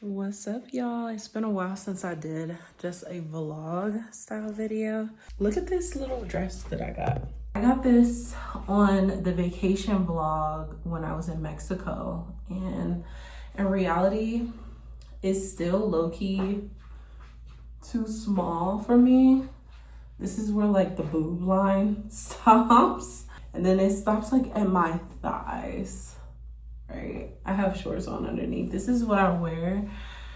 What's up, y'all? It's been a while since I did just a vlog style video. Look at this little dress that I got. I got this on the vacation vlog when I was in Mexico, and in reality, it's still low-key too small for me. This is where like the boob line stops, and then it stops like at my thighs. Right, I have shorts on underneath. This is what I wear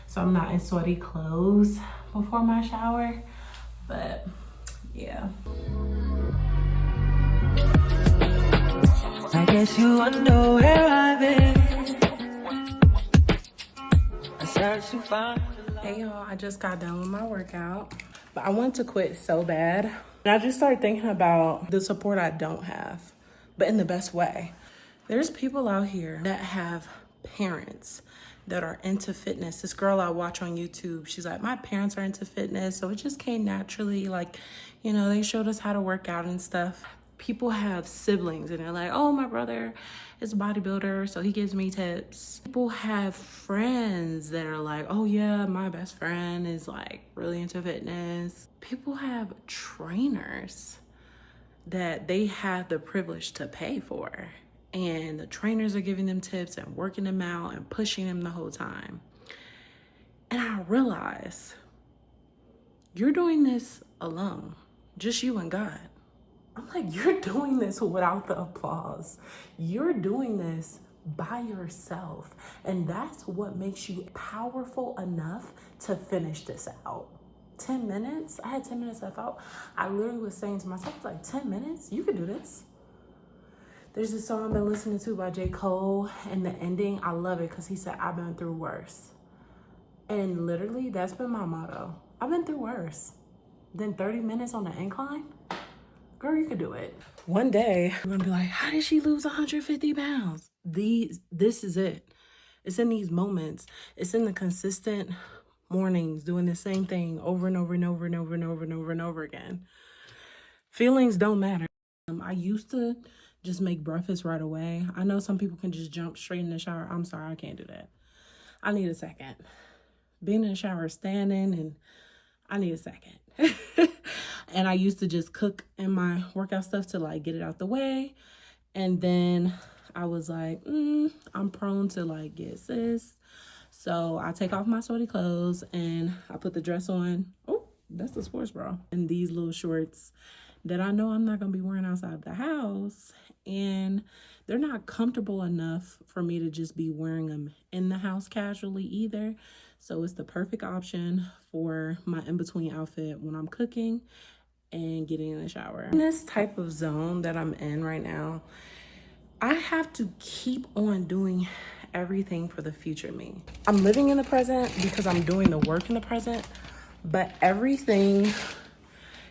so I'm not in sweaty clothes before my shower, but yeah. I guess you wonder where I've been. Hey y'all, I just got done with my workout, but I want to quit so bad. And I just started thinking about the support I don't have, but in the best way. There's people out here that have parents that are into fitness. This girl I watch on YouTube, she's like, my parents are into fitness, so it just came naturally. Like, you know, they showed us how to work out and stuff. People have siblings and they're like, oh, my brother is a bodybuilder, so he gives me tips. People have friends that are like, oh yeah, my best friend is like really into fitness. People have trainers that they have the privilege to pay for, and the trainers are giving them tips and working them out and pushing them the whole time. And I realize you're doing this alone, just you and God. I'm like, you're doing this without the applause. You're doing this by yourself. And that's what makes you powerful enough to finish this out. 10 minutes? I had 10 minutes, I thought. I literally was saying to myself, like, 10 minutes? You can do this. There's this song I've been listening to by J. Cole, and the ending, I love it because he said, I've been through worse. And literally, that's been my motto. I've been through worse than 30 minutes on the incline. Girl, you could do it. One day, I'm gonna be like, how did she lose 150 pounds? This is it. It's in these moments. It's in the consistent mornings doing the same thing over and over and over and over and over and over and over again. Feelings don't matter. I used to just make breakfast right away. I know some people can just jump straight in the shower. I'm sorry, I can't do that. I need a second. Being in the shower standing, and I need a second. And I used to just cook in my workout stuff to like get it out the way. And then I was like, I'm prone to like get cysts. So I take off my sweaty clothes and I put the dress on. Oh, that's the sports bra. And these little shorts that I know I'm not going to be wearing outside the house. And they're not comfortable enough for me to just be wearing them in the house casually either. So it's the perfect option for my in-between outfit when I'm cooking and getting in the shower. In this type of zone that I'm in right now, I have to keep on doing everything for the future me. I'm living in the present because I'm doing the work in the present, but everything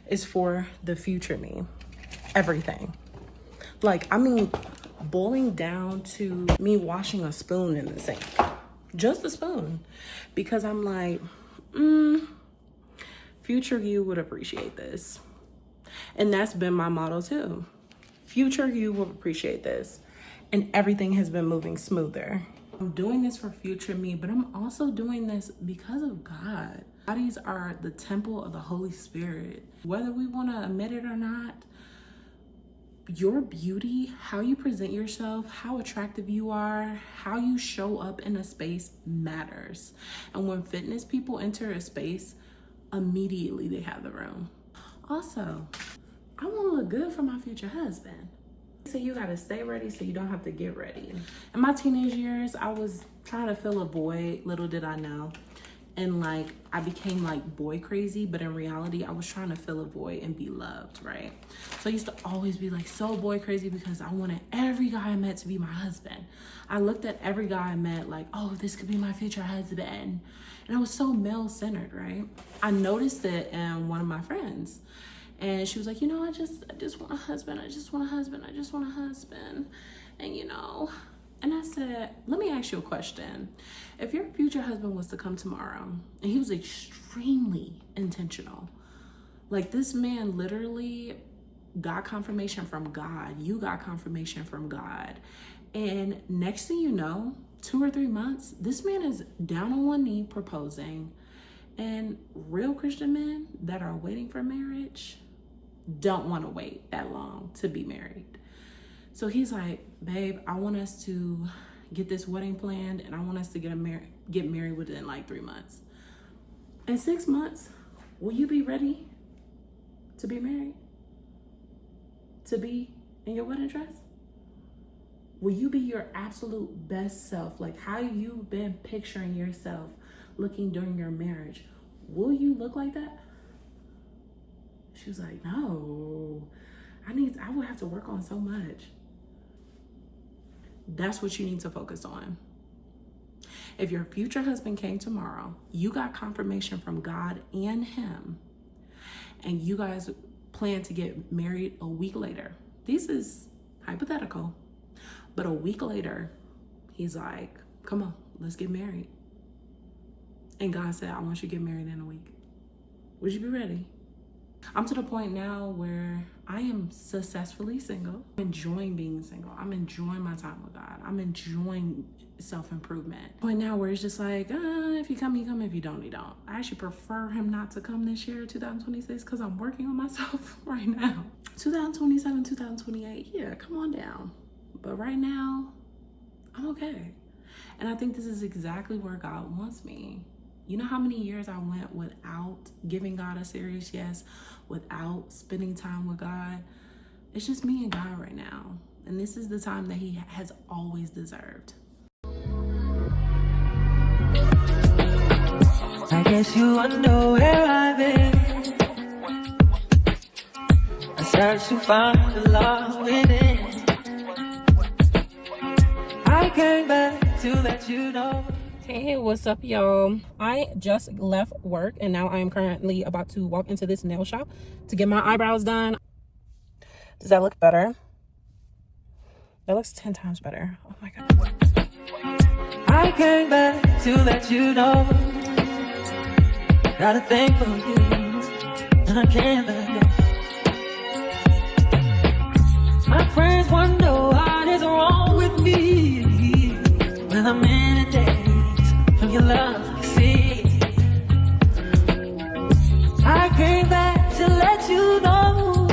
is for the future me. Everything. Like, I mean, boiling down to me washing a spoon in the sink. Just a spoon. Because I'm like, future you would appreciate this. And that's been my motto too. Future you will appreciate this. And everything has been moving smoother. I'm doing this for future me, but I'm also doing this because of God. Bodies are the temple of the Holy Spirit. Whether we want to admit it or not, your beauty, how you present yourself, how attractive you are, how you show up in a space matters. And when fitness people enter a space, immediately they have the room. Also, I want to look good for my future husband. So you got to stay ready so you don't have to get ready. In my teenage years, I was trying to fill a void, little did I know. And like, I became like boy crazy, but in reality, I was trying to fill a void and be loved, right? So I used to always be like so boy crazy because I wanted every guy I met to be my husband. I looked at every guy I met like, oh, this could be my future husband. And I was so male-centered, right? I noticed it in one of my friends. And she was like, you know, I just want a husband. I just want a husband. I just want a husband. And you know, and I said, let me ask you a question. If your future husband was to come tomorrow and he was extremely intentional, like this man literally got confirmation from God, you got confirmation from God, and next thing you know, 2 or 3 months, this man is down on one knee proposing. And real Christian men that are waiting for marriage don't want to wait that long to be married. So he's like, babe, I want us to get this wedding planned, and I want us to get married within like 3 months. In 6 months, will you be ready to be married? To be in your wedding dress? Will you be your absolute best self? Like how you've been picturing yourself looking during your marriage. Will you look like that? She was like, no, I would have to work on so much. That's what you need to focus on. If your future husband came tomorrow, you got confirmation from God and him, and you guys plan to get married a week later. This is hypothetical, but a week later, he's like, come on, let's get married. And God said, I want you to get married in a week. Would you be ready? I'm to the point now where I am successfully single. I'm enjoying being single. I'm enjoying my time with God. I'm enjoying self-improvement. Point now where it's just like, if you come, you come. If you don't, you don't. I actually prefer him not to come this year, 2026, because I'm working on myself right now. 2027, 2028, yeah, come on down. But right now, I'm okay. And I think this is exactly where God wants me. You know how many years I went without giving God a serious yes, without spending time with God? It's just me and God right now. And this is the time that he has always deserved. I guess you wonder where I've been. I search to find the love within. I came back to let you know. Hey, what's up, y'all? I just left work and now I am currently about to walk into this nail shop to get my eyebrows done. Does that look better? That looks 10 times better. Oh my God. I came back to let you know. Got a thing for you, and I can't let go. My friends wonder what is wrong with me when I'm in a daze from your love, you see. I came back to let you know.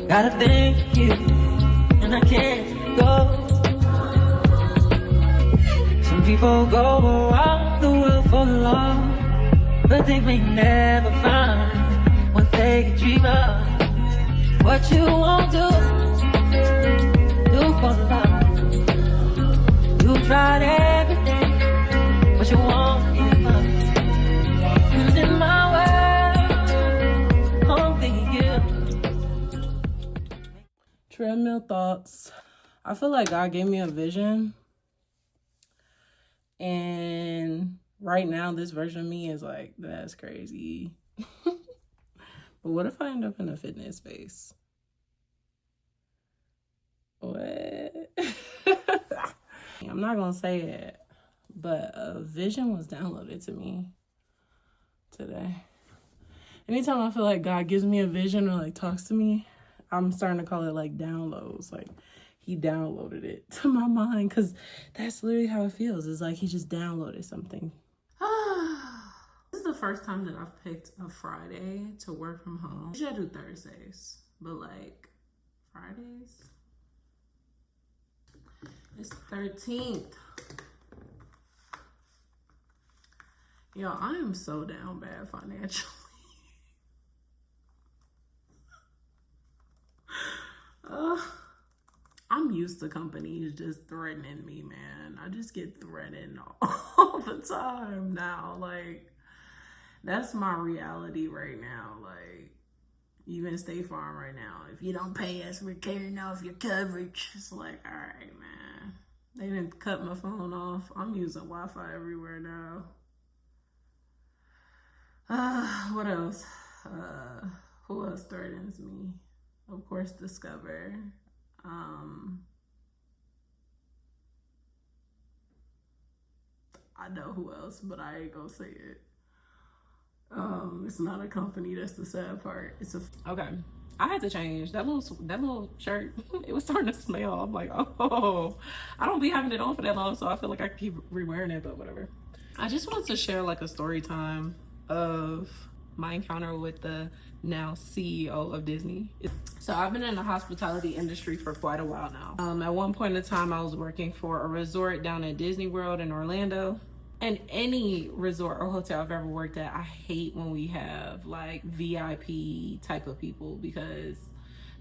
Got a thing for you, and I can't go. Some people go around the world for love, but they may never find what they can dream of. What you won't do for love. You tried everything, but you won't give up. And in my world, only you. Treadmill thoughts. I feel like God gave me a vision, and right now this version of me is like, that's crazy. But what if I end up in a fitness space? What? I'm not gonna say it, but a vision was downloaded to me today. Anytime I feel like God gives me a vision or like talks to me, I'm starting to call it like downloads. Like he downloaded it to my mind, because that's literally how it feels. It's like he just downloaded something. This is the first time that I've picked a Friday to work from home. Usually I do Thursdays, but like Fridays. It's 13th. Yo, I am so down bad financially. I'm used to companies just threatening me, man. I just get threatened all the time now. Like, that's my reality right now. Like, even State Farm right now, if you don't pay us, we're carrying off your coverage. It's like, all right, man. They didn't cut my phone off. I'm using Wi-Fi everywhere now. What else? Who else threatens me? Of course, Discover. I know who else, but I ain't gonna say it. It's not a company. That's the sad part. Okay. I had to change that little shirt. It was starting to smell. I'm like, oh, I don't be having it on for that long, so I feel like I keep re-wearing it, but whatever. I just wanted to share like a story time of my encounter with the now CEO of Disney. So I've been in the hospitality industry for quite a while now. At one point in time, I was working for a resort down at Disney World in Orlando. And any resort or hotel I've ever worked at, I hate when we have like VIP type of people because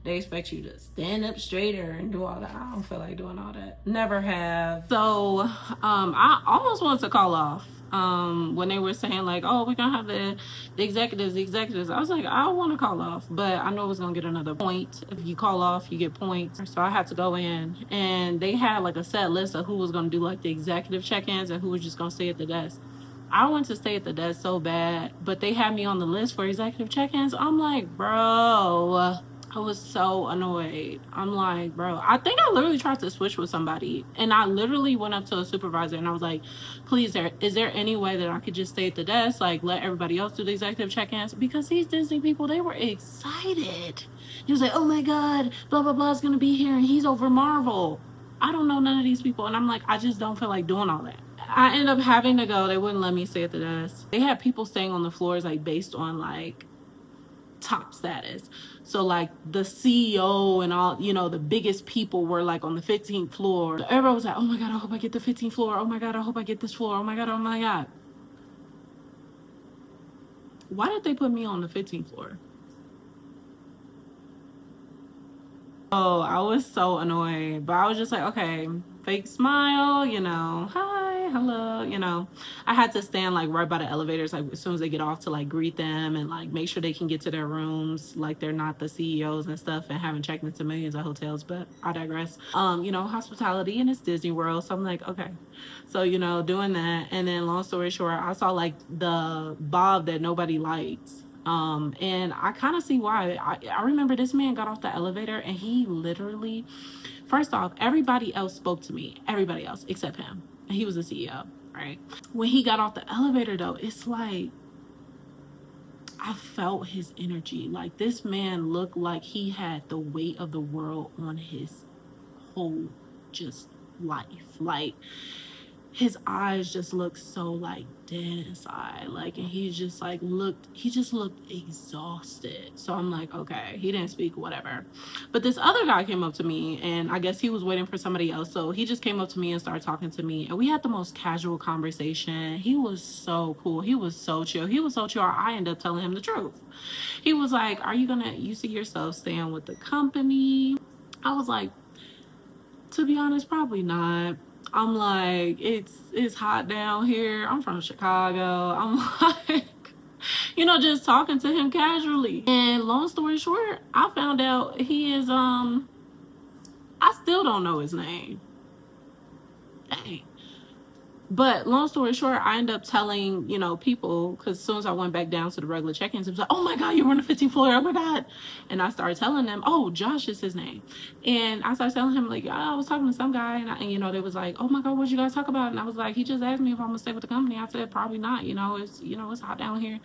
they expect you to stand up straighter and do all that. I don't feel like doing all that. Never have. So I almost wanted to call off when they were saying like, oh, we're gonna have the executives. I was like, I don't want to call off, but I know it was gonna get another point. If you call off, you get points. So I had to go in, and they had like a set list of who was gonna do like the executive check-ins and who was just gonna stay at the desk. I wanted to stay at the desk so bad, but they had me on the list for executive check-ins. I'm like, bro, I was so annoyed. I'm like, bro, I think I literally tried to switch with somebody, and I literally went up to a supervisor and I was like, please, is there any way that I could just stay at the desk, like let everybody else do the executive check-ins? Because these Disney people, they were excited. He was like, oh my God, blah, blah, blah is going to be here and he's over Marvel. I don't know none of these people. And I'm like, I just don't feel like doing all that. I ended up having to go. They wouldn't let me stay at the desk. They had people staying on the floors like based on like top status. So like the CEO and all, you know, the biggest people were like on the 15th floor. So everybody was like, oh my God, I hope I get the 15th floor. Oh my God, I hope I get this floor. Oh my God, oh my God. Why did they put me on the 15th floor? Oh, I was so annoyed, but I was just like, okay, fake smile, you know, hi, hello, you know. I had to stand like right by the elevators, like as soon as they get off to like greet them and like make sure they can get to their rooms, like they're not the CEOs and stuff and haven't checked into millions of hotels, but I digress. You know, hospitality and it's Disney World, so I'm like, okay. So, you know, doing that, and then long story short, I saw like the Bob that nobody liked. And I kind of see why. I remember this man got off the elevator and he literally, first off, everybody else spoke to me, everybody else except him. And he was the CEO, right? When he got off the elevator though, it's like, I felt his energy. Like this man looked like he had the weight of the world on his whole just life. Like his eyes just looked so like dead inside, like, and he just looked exhausted. So I'm like, okay, he didn't speak, whatever. But this other guy came up to me, and I guess he was waiting for somebody else, so he just came up to me and started talking to me, and we had the most casual conversation. He was so cool, he was so chill, I ended up telling him the truth. He was like, you see yourself staying with the company? I was like, to be honest, probably not. I'm like, it's hot down here. I'm from Chicago. I'm like, you know, just talking to him casually. And long story short, I found out he is I still don't know his name. Dang. But long story short, I ended up telling, you know, people, because as soon as I went back down to the regular check-ins, it was like, oh my God, you were on the 15th floor, oh my God. And I started telling them, oh, Josh is his name. And I started telling him, like, I was talking to some guy, and you know, they was like, oh my God, what'd you guys talk about? And I was like, he just asked me if I'm gonna stay with the company. I said, probably not, it's hot down here.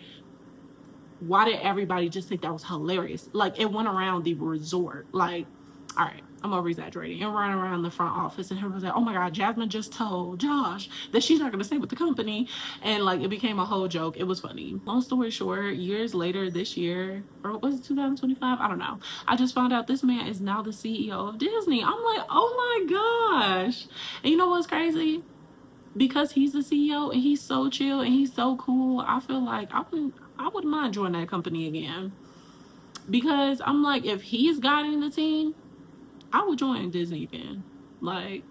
Why did everybody just think that was hilarious? Like, it went around the resort, like, all right, I'm over exaggerating, and running around the front office, and everyone's like, oh my God, Jasmine just told Josh that she's not gonna stay with the company. And like, it became a whole joke. It was funny. Long story short, years later this year, or was it 2025? I don't know. I just found out this man is now the CEO of Disney. I'm like, oh my gosh. And you know what's crazy? Because he's the CEO and he's so chill and he's so cool, I feel like I wouldn't mind joining that company again. Because I'm like, if he's guiding the team, I would join Disney again. Like,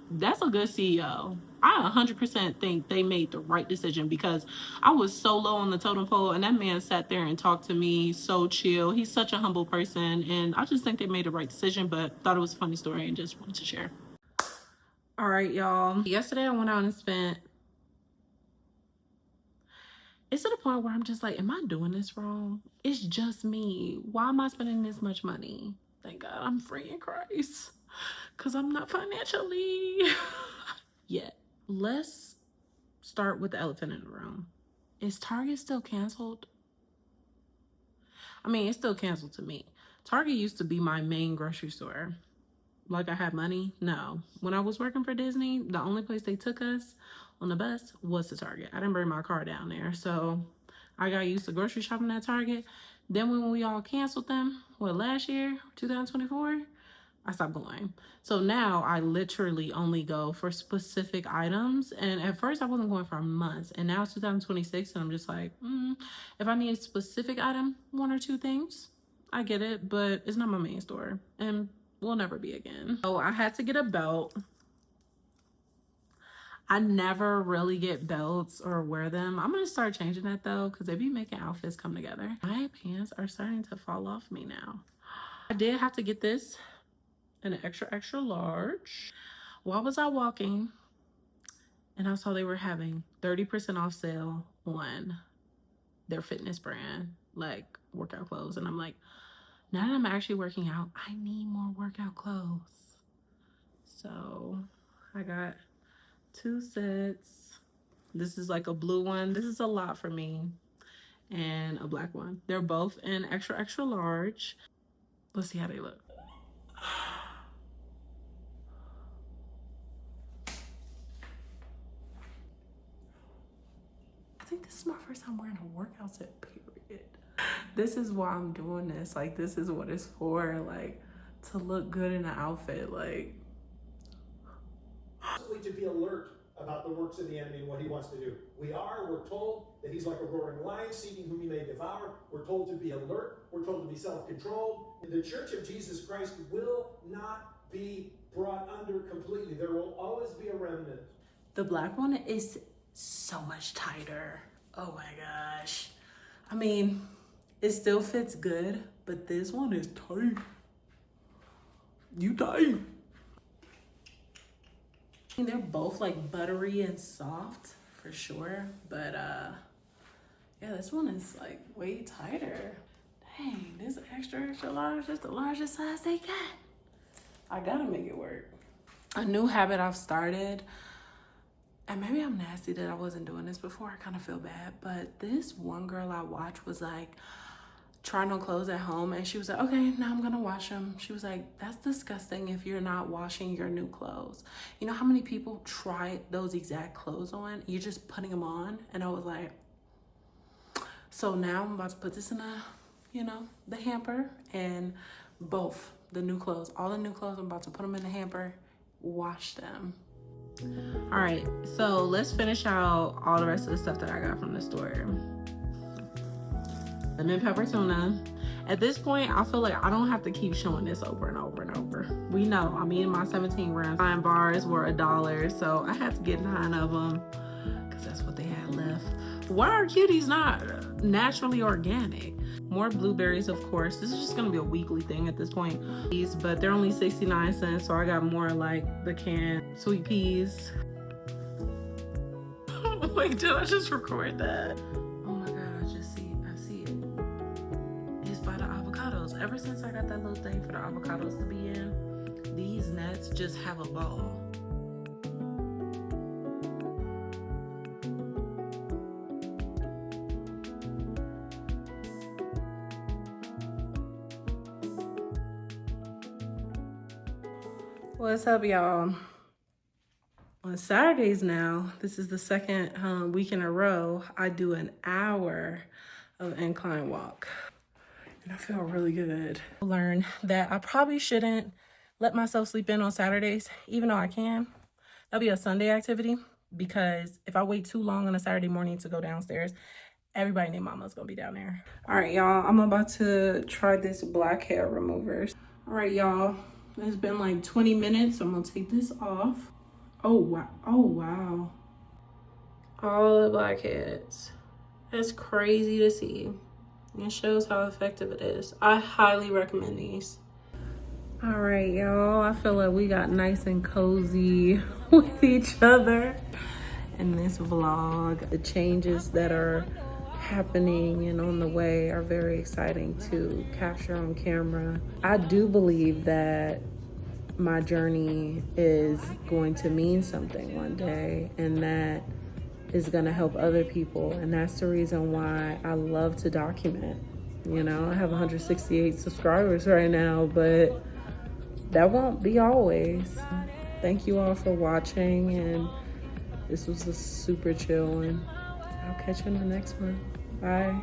that's a good CEO. I 100% think they made the right decision, because I was so low on the totem pole and that man sat there and talked to me so chill. He's such a humble person, and I just think they made the right decision, but thought it was a funny story and just wanted to share. All right, y'all. Yesterday I went out and spent, it's to the point where I'm just like, am I doing this wrong? It's just me. Why am I spending this much money? Thank God I'm free in Christ, because I'm not financially yet. Let's start with the elephant in the room. Is Target still canceled? I mean, it's still canceled to me. Target used to be my main grocery store. Like I had money? No. When I was working for Disney, the only place they took us on the bus was to Target. I didn't bring my car down there. So I got used to grocery shopping at Target. Then when we all canceled them, last year, 2024, I stopped going. So now I literally only go for specific items. And at first I wasn't going for months. And now it's 2026 and I'm just like, if I need a specific item, one or two things, I get it, but it's not my main store and will never be again. So I had to get a belt. I never really get belts or wear them. I'm gonna start changing that though, because they be making outfits come together. My pants are starting to fall off me now. I did have to get this in an extra, extra large. Why was I walking and I saw they were having 30% off sale on their fitness brand, like workout clothes. And I'm like, now that I'm actually working out, I need more workout clothes. So I got 2 sets. This is like a blue one. This is a lot for me. And a black one. They're both in extra, extra large. Let's see how they look. I think this is my first time wearing a workout set, period. This is why I'm doing this. Like, this is what it's for. Like, to look good in an outfit. Like, to be alert about the works of the enemy and what he wants to do. We're told that he's like a roaring lion seeking whom he may devour. We're told to be alert. We're told to be self-controlled. The Church of Jesus Christ will not be brought under completely. There will always be a remnant. the black one is so much tighter. Oh my gosh. I mean, it still fits good, but this one is tight. You tight. I mean, they're both like buttery and soft for sure, but yeah, this one is like way tighter. Dang, this extra large is the largest size they got. I gotta make it work. A new habit I've started, and maybe I'm nasty that I wasn't doing this before, I kind of feel bad, but this one girl I watched was like trying on clothes at home, and she was like, okay, now I'm gonna wash them. She was like, that's disgusting if you're not washing your new clothes. You know how many people try those exact clothes on? You're just putting them on. And I was like, so now I'm about to put this in the hamper, and both the new clothes, all the new clothes, I'm about to put them in the hamper, wash them. All right, so let's finish out all the rest of the stuff that I got from the store. Lemon pepper tuna. At this point, I feel like I don't have to keep showing this over and over and over. We know I'm eating my 17 grams. 9 bars were $1, so I had to get 9 of them because that's what they had left. Why are cuties not naturally organic? More blueberries, of course. This is just gonna be a weekly thing at this point. But they're only 69 cents, so I got more like the canned sweet peas. Wait, did I just record that? Oh my God, I see it. It's by the avocados. Ever since I got that little thing for the avocados to be in, these nets just have a ball. What's up, y'all? On Saturdays now, this is the second week in a row, I do an hour of incline walk. And I feel really good. I learned that I probably shouldn't let myself sleep in on Saturdays, even though I can. That'll be a Sunday activity, because if I wait too long on a Saturday morning to go downstairs, everybody and their mama's gonna be down there. All right, y'all, I'm about to try this black hair remover. All right, y'all. It's been like 20 minutes, so I'm gonna take this off. Oh, wow. Oh, wow. All the blackheads. That's crazy to see. It shows how effective it is. I highly recommend these. All right, y'all. I feel like we got nice and cozy with each other in this vlog. The changes that are happening and on the way are very exciting to capture on camera. I do believe that my journey is going to mean something one day, and that is going to help other people, and that's the reason why I love to document. You know, I have 168 subscribers right now, but that won't be always. Thank you all for watching, and this was a super chill one. I'll catch you in the next one. Bye.